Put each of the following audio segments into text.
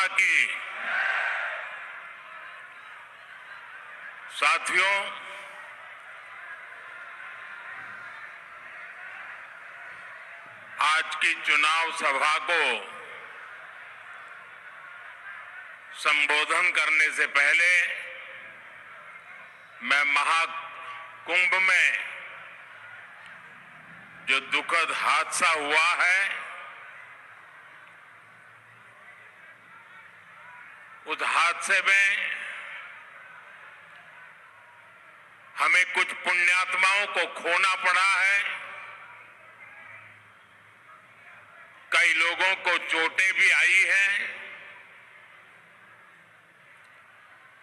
की। साथियों, आज की चुनाव सभा को संबोधन करने से पहले मैं महाकुंभ में जो दुखद हादसा हुआ है, उस हादसे में हमें कुछ पुण्यात्माओं को खोना पड़ा है। कई लोगों को चोटें भी आई हैं।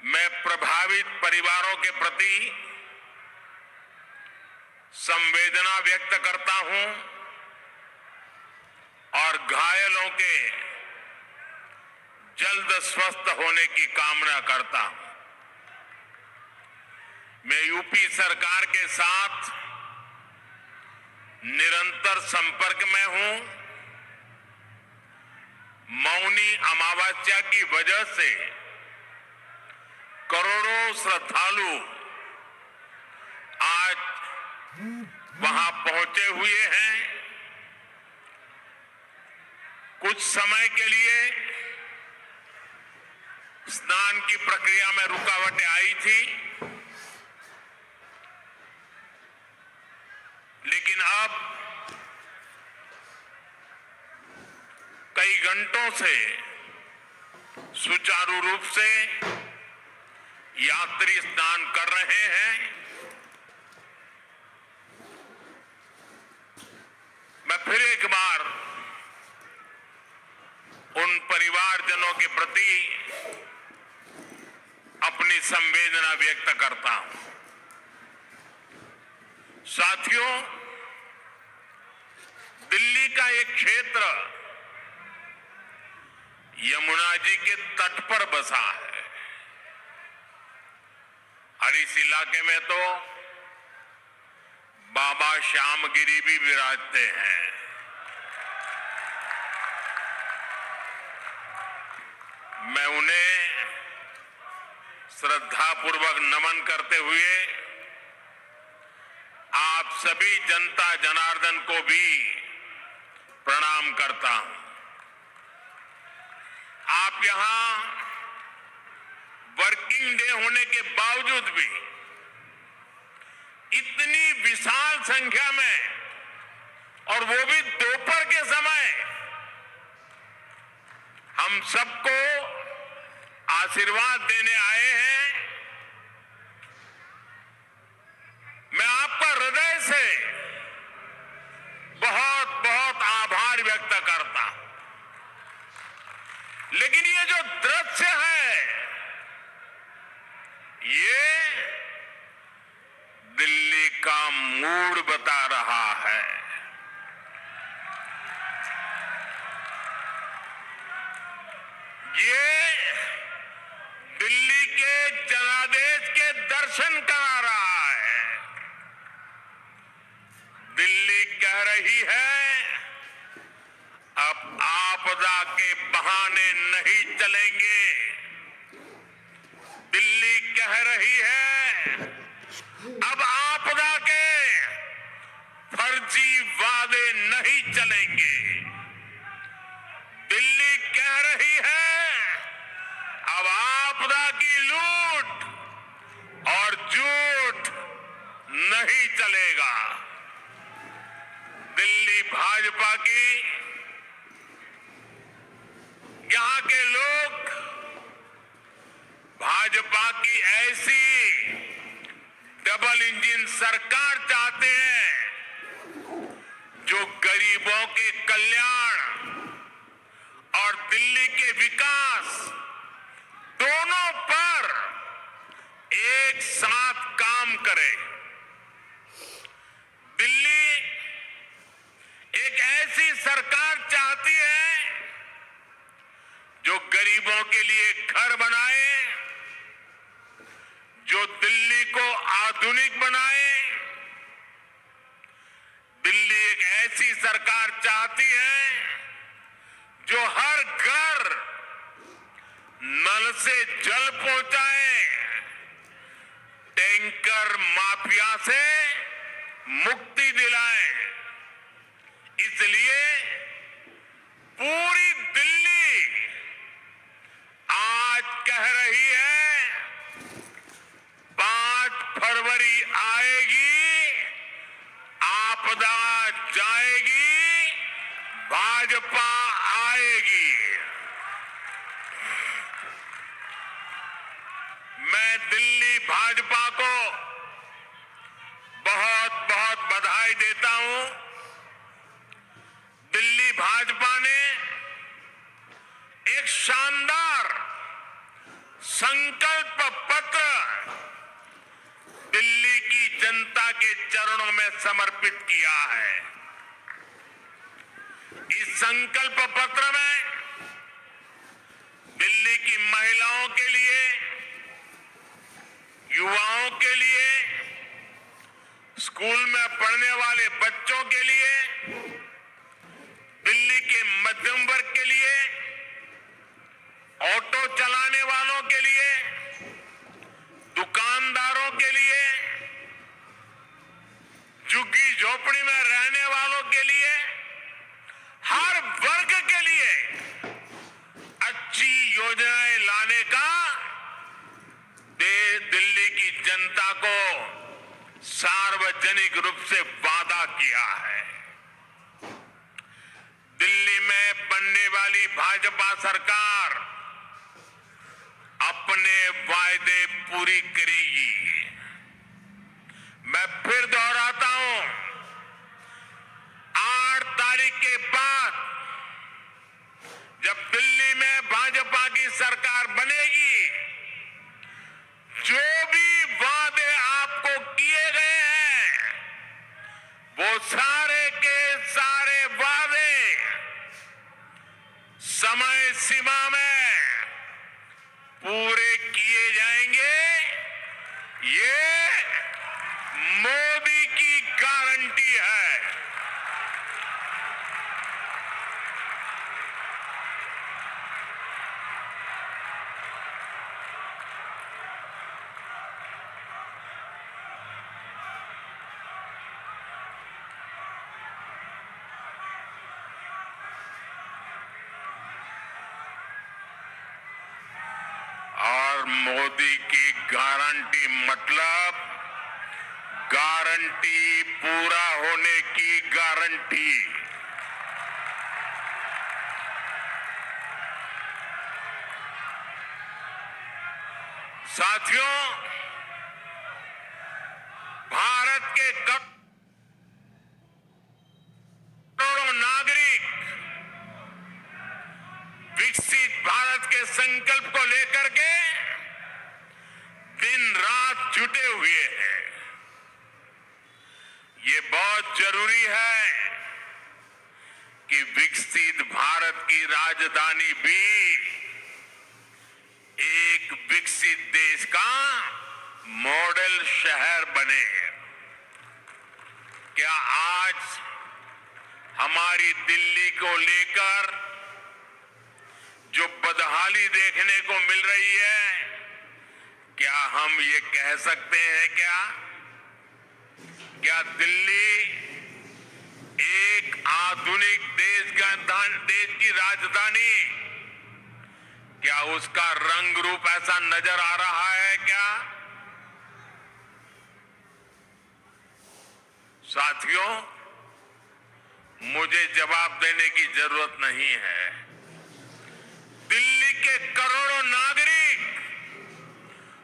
मैं प्रभावित परिवारों के प्रति संवेदना व्यक्त करता हूं और घायलों के जल्द स्वस्थ होने की कामना करता हूं। मैं यूपी सरकार के साथ निरंतर संपर्क में हूं। मौनी अमावस्या की वजह से करोड़ों श्रद्धालु आज वहां पहुंचे हुए हैं। कुछ समय के लिए स्नान की प्रक्रिया में रुकावटें आई थी, लेकिन अब कई घंटों से सुचारू रूप से यात्री स्नान कर रहे हैं। मैं फिर एक बार उन परिवारजनों के प्रति अपनी संवेदना व्यक्त करता हूं। साथियों, दिल्ली का एक क्षेत्र यमुना जी के तट पर बसा है और इस इलाके में तो बाबा श्यामगिरी भी विराजते हैं। मैं उन्हें श्रद्धापूर्वक नमन करते हुए आप सभी जनता जनार्दन को भी प्रणाम करता हूं। आप यहां वर्किंग डे होने के बावजूद भी इतनी विशाल संख्या में, और वो भी दोपहर के समय, हम सबको आशीर्वाद देने आए हैं। मैं आपका हृदय से बहुत बहुत आभार व्यक्त करता हूं। लेकिन ये जो दृश्य है, ये दिल्ली का मूड बता रहा है। ये दिल्ली के जनादेश के दर्शन करा रहा है। दिल्ली कह रही है, अब आपदा के बहाने नहीं चलेंगे। दिल्ली कह रही है, अब आपदा के फर्जी वादे नहीं चलेंगे। दिल्ली कह रही है, अब आपदा की लूट और झूठ नहीं चलेगा। दिल्ली भाजपा की, यहां के लोग भाजपा की ऐसी डबल इंजन सरकार चाहते हैं जो गरीबों के कल्याण और दिल्ली के विकास दोनों पर एक साथ काम करे। दिल्ली एक ऐसी सरकार चाहती है जो गरीबों के लिए घर बनाए, जो दिल्ली को आधुनिक बनाए। दिल्ली एक ऐसी सरकार चाहती है जो हर घर से जल पहुंचाएं, टैंकर माफिया से मुक्ति दिलाएं। इसलिए पूरी दिल्ली आज कह रही है 5 फरवरी आएगी, आपदा जाएगी, भाजपा आएगी। मैं दिल्ली भाजपा को बहुत बहुत बधाई देता हूं। दिल्ली भाजपा ने एक शानदार संकल्प पत्र दिल्ली की जनता के चरणों में समर्पित किया है। इस संकल्प पत्र में दिल्ली की महिलाओं के लिए, युवाओं के लिए, स्कूल में पढ़ने वाले बच्चों के लिए, दिल्ली के मध्यम वर्ग के लिए, ऑटो चलाने वालों के लिए, दुकानदारों के लिए, झुग्गी झोपड़ी में रहने वालों के लिए, हर वर्ग के लिए अच्छी योजनाएं लाने का दिल्ली की जनता को सार्वजनिक रूप से वादा किया है। दिल्ली में बनने वाली भाजपा सरकार अपने वायदे पूरी करेगी। मैं फिर दोहराता हूं, 8 तारीख के बाद जब दिल्ली में भाजपा की सरकार बनेगी, जो भी वादे आपको किए गए हैं, वो सारे के सारे वादे समय सीमा में पूरे किए जाएंगे। ये मोदी की गारंटी है। और मोदी की गारंटी मतलब गारंटी पूरा होने की गारंटी। साथियों, भारत के करोड़ों नागरिक विकसित भारत के संकल्प को लेकर के दिन रात जुटे हुए हैं। ये बहुत जरूरी है कि विकसित भारत की राजधानी भी एक विकसित देश का मॉडल शहर बने। क्या आज हमारी दिल्ली को लेकर जो बदहाली देखने को मिल रही है, क्या हम ये कह सकते हैं क्या दिल्ली एक आधुनिक देश की राजधानी, क्या उसका रंग रूप ऐसा नजर आ रहा है क्या? साथियों, मुझे जवाब देने की जरूरत नहीं है। दिल्ली के करोड़ों नागरिक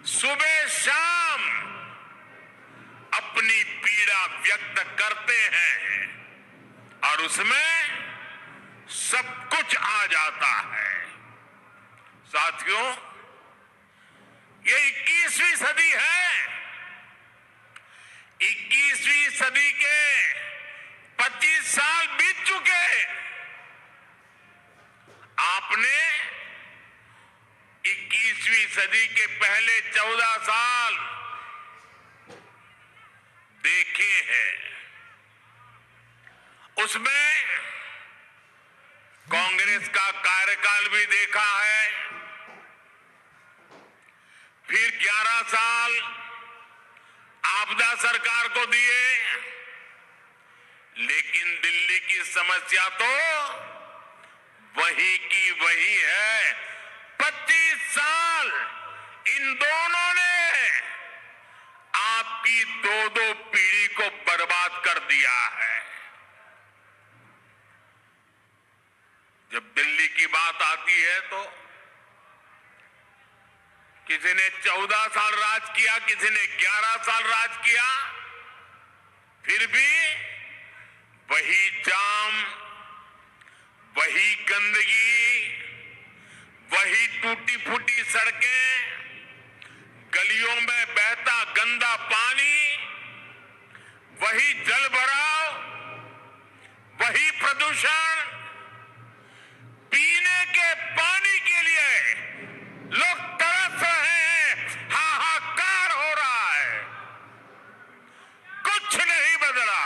सुबह शाम अपनी पीड़ा व्यक्त करते हैं और उसमें सब कुछ आ जाता है। साथियों, ये 21वीं सदी है। 21वीं सदी के 25 साल बीत चुके। आपने 21वीं सदी के पहले 14 साल देखे हैं। उसमें कांग्रेस का कार्यकाल भी देखा है, फिर 11 साल आपदा सरकार को दिए, लेकिन दिल्ली की समस्या तो वही की वही है। 25 साल इन दोनों ने आपकी दो पीढ़ी को बर्बाद कर दिया है। जब दिल्ली की बात आती है तो किसी ने 14 साल राज किया, किसी ने 11 साल राज किया, फिर भी वही जाम, वही गंदगी, वही टूटी फूटी सड़कें, गलियों में बहता गंदा पानी, वही जल भराव, वही प्रदूषण। पीने के पानी के लिए लोग तरस रहे हैं, हाहाकार हो रहा है, कुछ नहीं बदला।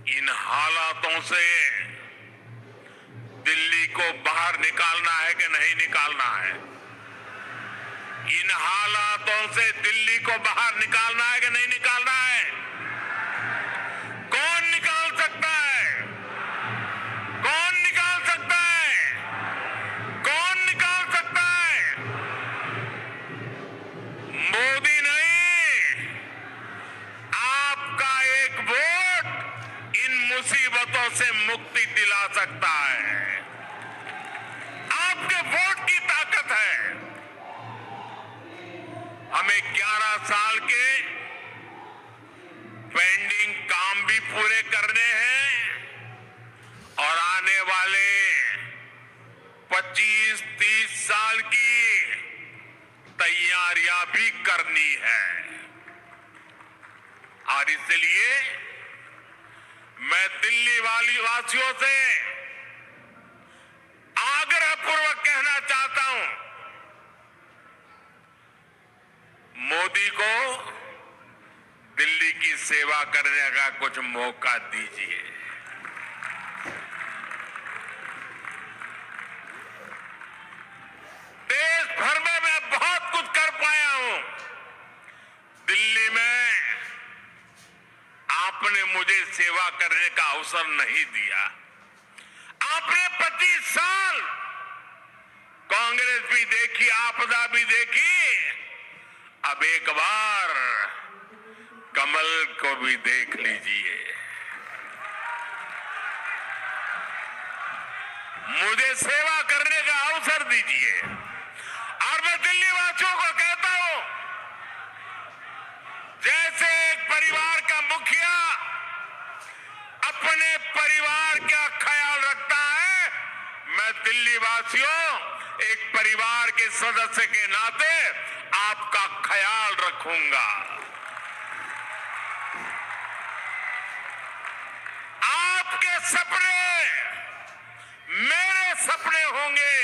इन हालातों से दिल्ली को बाहर निकालना है कि नहीं निकालना है? इन हालातों से दिल्ली को बाहर निकालना है कि नहीं निकालना है? कौन निकाल सकता है? कौन निकाल सकता है? कौन निकाल सकता है? मोदी नहीं, आपका एक वोट इन मुसीबतों से मुक्ति दिला सकता है। आपके वोट की ताकत है। हमें 11 साल के पेंडिंग काम भी पूरे करने हैं और आने वाले 25-30 साल की तैयारियां भी करनी है। और इसलिए मैं दिल्ली वासियों से आग्रहपूर्वक कहना चाहता हूं, मोदी को दिल्ली की सेवा करने का कुछ मौका दीजिए। देश भर में मैं बहुत कुछ कर पाया हूं, दिल्ली में आपने मुझे सेवा करने का अवसर नहीं दिया। आपने 25 साल कांग्रेस भी देखी, आपदा भी देखी, अब एक बार कमल को भी देख लीजिए। मुझे सेवा करने का अवसर दीजिए। और मैं दिल्ली वासियों को कहता हूं, जैसे एक परिवार का मुखिया अपने परिवार का ख्याल रखता है, मैं दिल्ली वासियों एक परिवार के सदस्य के नाते आपका ख्याल रखूंगा। आपके सपने मेरे सपने होंगे।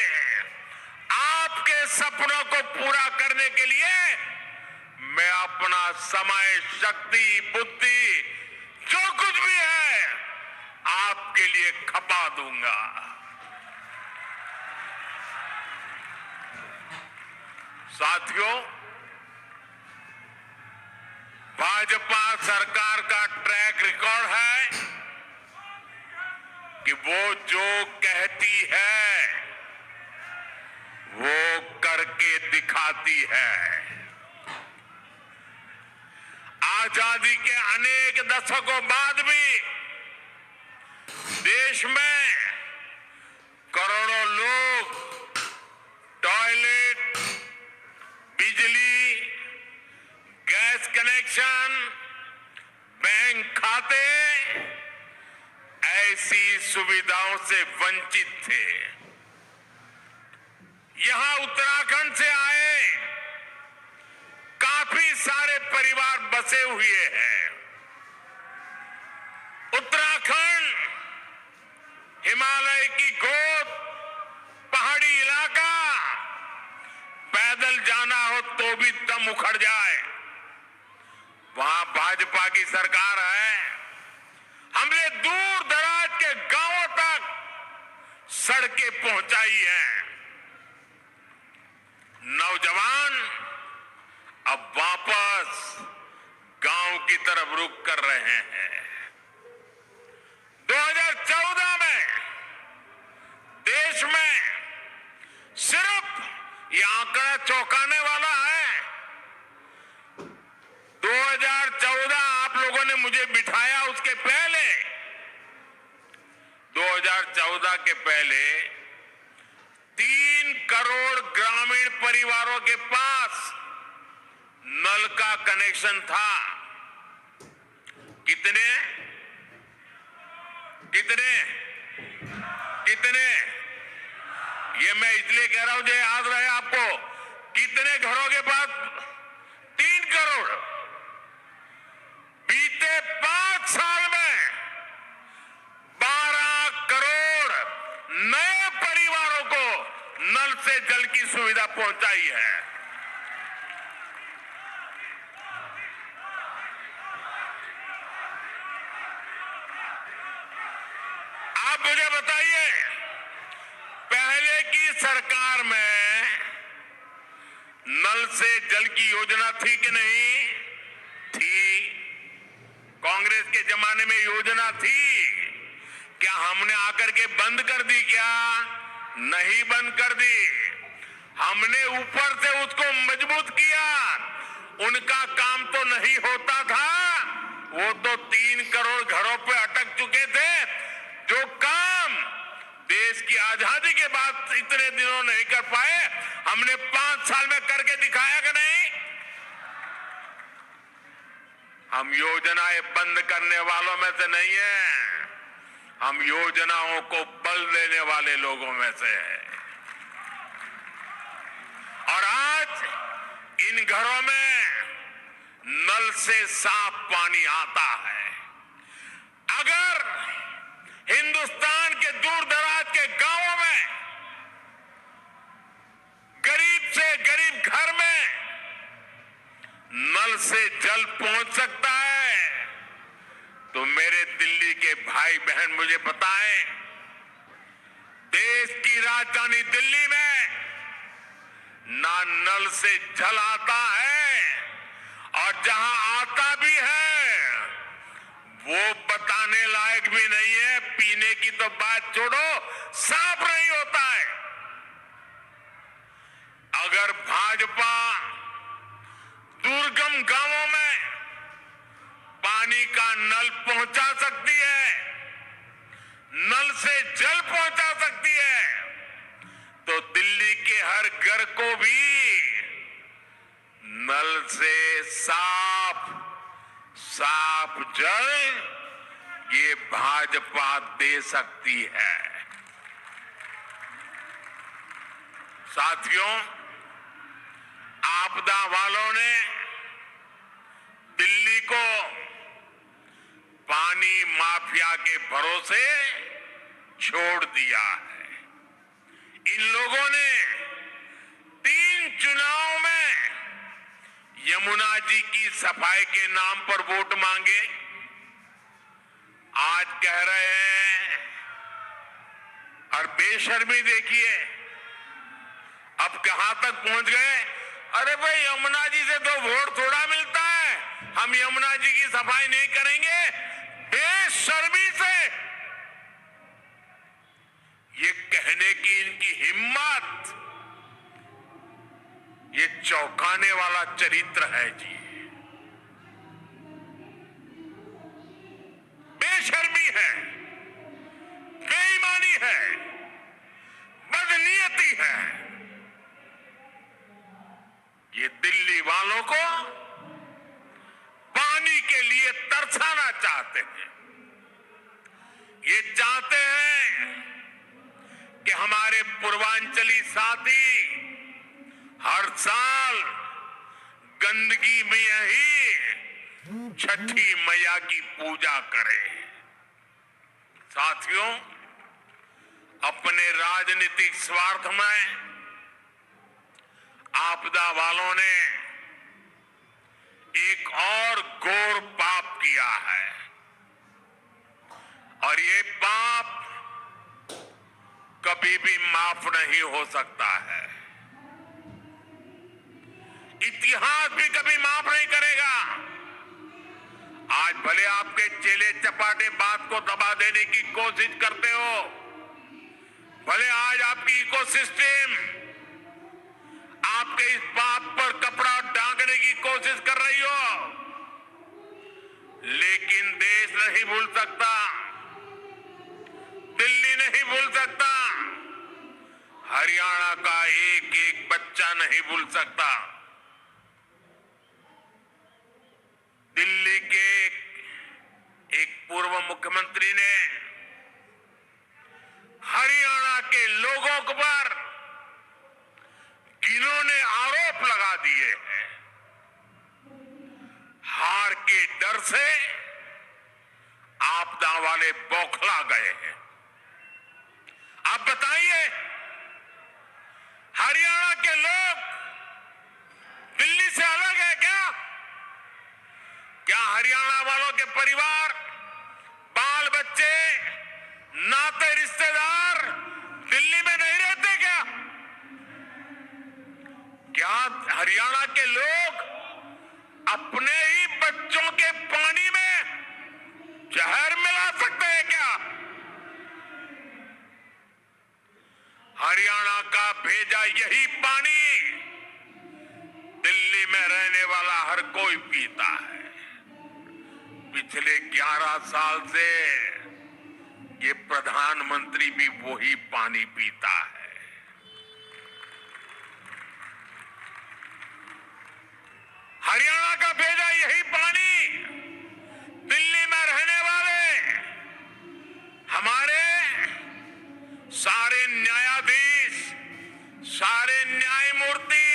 आपके सपनों को पूरा करने के लिए मैं अपना समय, शक्ति, बुद्धि, जो कुछ भी है आपके लिए खपा दूंगा। साथियों, भाजपा सरकार का ट्रैक रिकॉर्ड है कि वो जो कहती है वो करके दिखाती है। आजादी के अनेक दशकों बाद भी देश में करोड़ों लोग टॉयलेट, बिजली, गैस कनेक्शन, बैंक खाते, ऐसी सुविधाओं से वंचित थे। यहां उत्तराखंड से आए काफी सारे परिवार बसे हुए हैं। उत्तराखंड हिमालय की गोद, पहाड़ी इलाका, पैदल जाना हो तो भी दम उखड़ जाए। वहां भाजपा की सरकार है। हमने दूर दराज के गांवों तक सड़कें पहुंचाई हैं। नौजवान अब वापस गांव की तरफ रुख कर रहे हैं। 2014 में देश में सिर्फ ये आंकड़ा चौंकाने वाला है। 2014 आप लोगों ने मुझे बिठाया, उसके पहले 2014 के पहले 3 करोड़ ग्रामीण परिवारों के पास नल का कनेक्शन था। कितने कितने कितने ये मैं इसलिए कह रहा हूं जो याद रहे आपको, कितने घरों के पास? 3 करोड़। बीते 5 साल में 12 करोड़ नए परिवारों को नल से जल की सुविधा पहुंचाई है। आप मुझे बताइए, पहले की सरकार में नल से जल की योजना थी कि नहीं थी? कांग्रेस के जमाने में योजना थी। क्या हमने आकर के बंद कर दी? क्या नहीं बंद कर दी। हमने ऊपर से उसको मजबूत किया। उनका काम तो नहीं होता था, वो तो 3 करोड़ घरों पे अटक चुके थे। जो काम देश की आजादी के बाद इतने दिनों नहीं कर पाए, हमने 5 साल में करके दिखाया कि नहीं? हम योजनाएं बंद करने वालों में से नहीं है, हम योजनाओं को बल देने वाले लोगों में से है। और आज इन घरों में नल से साफ पानी आता है। अगर हिंदुस्तान के दूर दराज के गांवों में गरीब से गरीब घर में नल से जल पहुंच सकता है, तो मेरे दिल्ली के भाई बहन मुझे बताएं, देश की राजधानी दिल्ली में ना नल से जल आता है, और जहां आता भी है वो बताने लायक भी नहीं है। पीने की तो बात छोड़ो, साफ नहीं होता है। अगर भाजपा दुर्गम गांवों में पानी का नल पहुंचा सकती है, नल से जल पहुंचा सकती है, तो दिल्ली के हर घर को भी नल से साफ जल ये भाजपा दे सकती है। साथियों, आपदा वालों ने दिल्ली को पानी माफिया के भरोसे छोड़ दिया है। इन लोगों ने 3 चुनाव में यमुना जी की सफाई के नाम पर वोट मांगे। आज कह रहे हैं, और बेशर्मी देखिए अब कहां तक पहुंच गए। अरे भाई, यमुना जी से तो वोट थोड़ा मिलता है, हम यमुना जी की सफाई नहीं करेंगे। बेशर्मी से ये कहने की इनकी हिम्मत, ये चौंकाने वाला चरित्र है जी। बेशर्मी है, बेईमानी है, बदनीयती है। ये दिल्ली वालों को पानी के लिए तरसाना चाहते हैं। ये चाहते हैं कि हमारे पूर्वांचली साथी हर साल गंदगी में ही छठी मैया की पूजा करें। साथियों, अपने राजनीतिक स्वार्थ में आपदा वालों ने एक और घोर पाप किया है, और ये पाप कभी भी माफ नहीं हो सकता है। इतिहास भी कभी माफ नहीं करेगा। आज भले आपके चेले चपाटे बात को दबा देने की कोशिश करते हो, भले आज आपकी इकोसिस्टम आपके इस बात पर कपड़ा ढांकने की कोशिश कर रही हो, लेकिन देश नहीं भूल सकता, दिल्ली नहीं भूल सकता, हरियाणा का एक एक बच्चा नहीं भूल सकता। दिल्ली के एक पूर्व मुख्यमंत्री ने हरियाणा के लोगों पर जिन्होंने आरोप लगा दिए हैं, हार के डर से आपदा वाले बौखला गए हैं। आप बताइए, हरियाणा के लोग दिल्ली से अलग है क्या? क्या हरियाणा वालों के परिवार, बाल बच्चे, नाते रिश्तेदार दिल्ली में नहीं रहते क्या? क्या हरियाणा के लोग अपने ही बच्चों के पानी में जहर मिला सकते हैं क्या? हरियाणा का भेजा यही पानी दिल्ली में रहने वाला हर कोई पीता है। पिछले 11 साल से ये प्रधानमंत्री भी वही पानी पीता है। हरियाणा का भेजा यही पानी दिल्ली में रहने वाले हमारे सारे न्यायाधीश, सारे न्यायमूर्ति,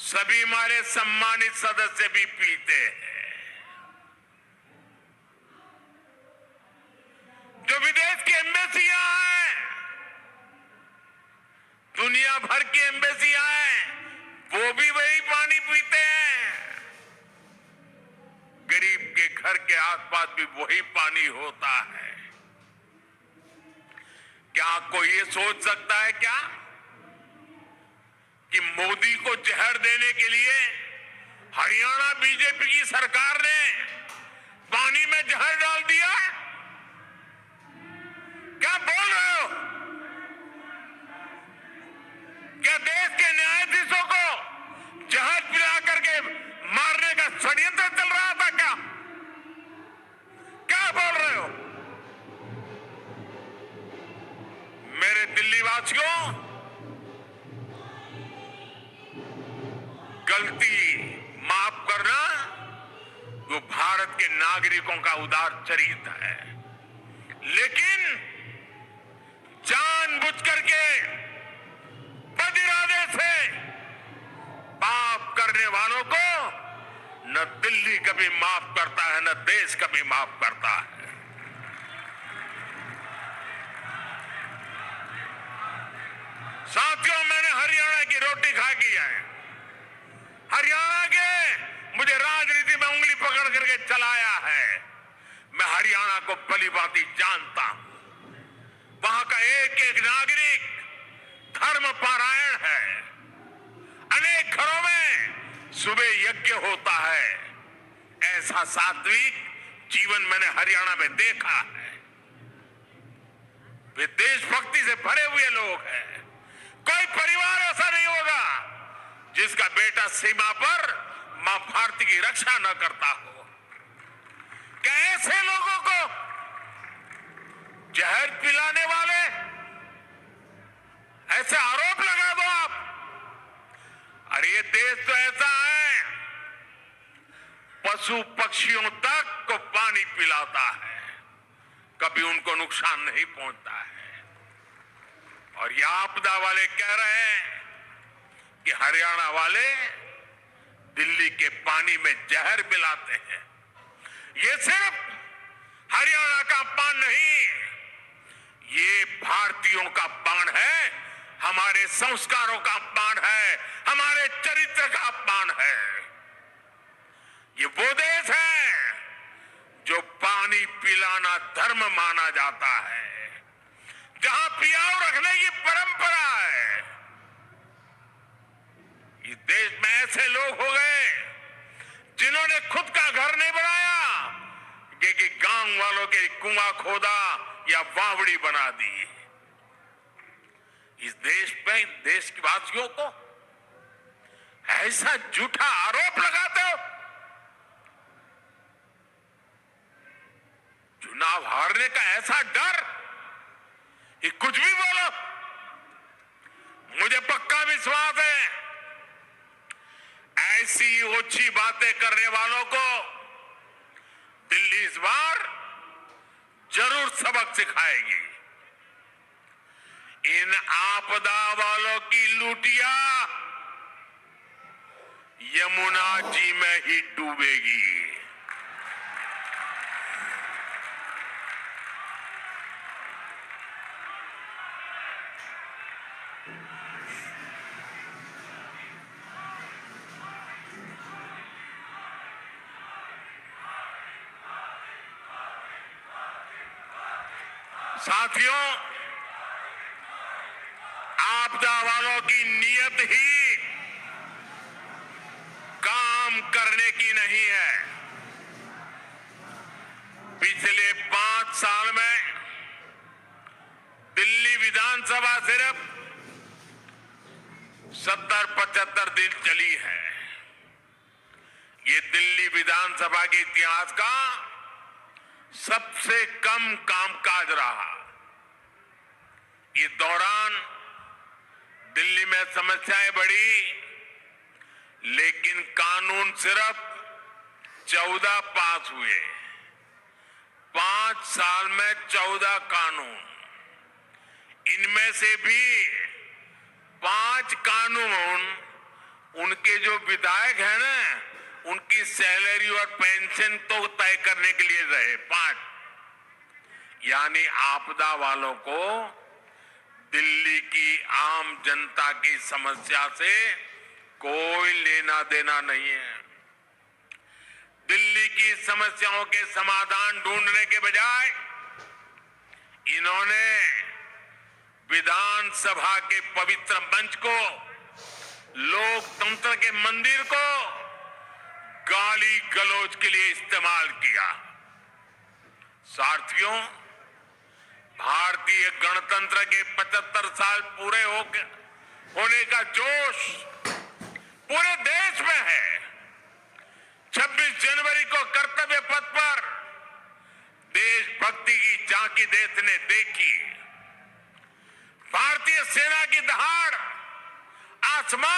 सभी हमारे सम्मानित सदस्य भी पीते हैं। जो विदेश की एम्बेसियां हैं, दुनिया भर की एम्बेसियां हैं, वो भी वही पानी पीते हैं। गरीब के घर के आसपास भी वही पानी होता है। क्या कोई ये सोच सकता है क्या कि मोदी को जहर देने के लिए हरियाणा बीजेपी की सरकार ने पानी में जहर डाल दिया? क्या बोल रहे हो? क्या देश के न्यायाधीशों को जहर पिला करके मारने का षड्यंत्र चल रहा था क्या? क्या बोल रहे हो? मेरे दिल्ली वासियों, गलती माफ करना जो भारत के नागरिकों का उदार चरित्र है, लेकिन जानबूझ करके बद इरादे से पाप करने वालों को न दिल्ली कभी माफ करता है, न देश कभी माफ करता है। साथियों, मैंने हरियाणा की रोटी खा की है। हरियाणा के मुझे राजनीति में उंगली पकड़ करके चलाया है। मैं हरियाणा को भली भांति जानता हूं। वहां का एक एक नागरिक धर्म पारायण है। अनेक घरों में सुबह यज्ञ होता है। ऐसा सात्विक जीवन मैंने हरियाणा में देखा है। वे देशभक्ति से भरे हुए लोग हैं। कोई परिवार ऐसा नहीं होगा जिसका बेटा सीमा पर मां भारती की रक्षा न करता हो। क्या ऐसे लोगों को जहर पिलाने वाले ऐसे आरोप लगा दो आप? अरे ये देश तो ऐसा है, पशु पक्षियों तक को पानी पिलाता है, कभी उनको नुकसान नहीं पहुंचता है। और ये आपदा वाले कह रहे हैं कि हरियाणा वाले दिल्ली के पानी में जहर मिलाते हैं। ये सिर्फ हरियाणा का अपमान नहीं, ये भारतीयों का अपमान है, हमारे संस्कारों का अपमान है, हमारे चरित्र का अपमान है। ये वो देश है जो पानी पिलाना धर्म माना जाता है, जहां पियाऊ रखने की परंपरा है। इस देश में ऐसे लोग हो गए जिन्होंने खुद का घर नहीं बनाया, कि गांव वालों के कुआं खोदा या बावड़ी बना दी। इस देश पे देश के वासियों को ऐसा झूठा आरोप लगाते हो। चुनाव हारने का ऐसा डर कि कुछ भी बोलो। मुझे पक्का विश्वास है ऐसी ओछी बातें करने वालों को दिल्ली इस बार जरूर सबक सिखाएगी। इन आपदा वालों की लूटिया यमुना जी में ही डूबेगी। साथियों, आपदा वालों की नीयत ही काम करने की नहीं है। पिछले 5 साल में दिल्ली विधानसभा सिर्फ 70-75 दिन चली है। ये दिल्ली विधानसभा के इतिहास का सबसे कम कामकाज रहा। इस दौरान दिल्ली में समस्याएं बढ़ी, लेकिन कानून सिर्फ 14 पास हुए। 5 साल में 14 कानून। इनमें से भी 5 कानून उनके जो विधायक हैं ना, उनकी सैलरी और पेंशन तो तय करने के लिए रहे 5। यानी आपदा वालों को दिल्ली की आम जनता की समस्या से कोई लेना देना नहीं है। दिल्ली की समस्याओं के समाधान ढूंढने के बजाय इन्होंने विधानसभा के पवित्र मंच को, लोकतंत्र के मंदिर को गाली गलौज के लिए इस्तेमाल किया। साथियों, भारतीय गणतंत्र के 75 साल पूरे होने का जोश पूरे देश में है। 26 जनवरी को कर्तव्य पथ पर देशभक्ति की झांकी देश ने देखी। भारतीय सेना की दहाड़ आसमान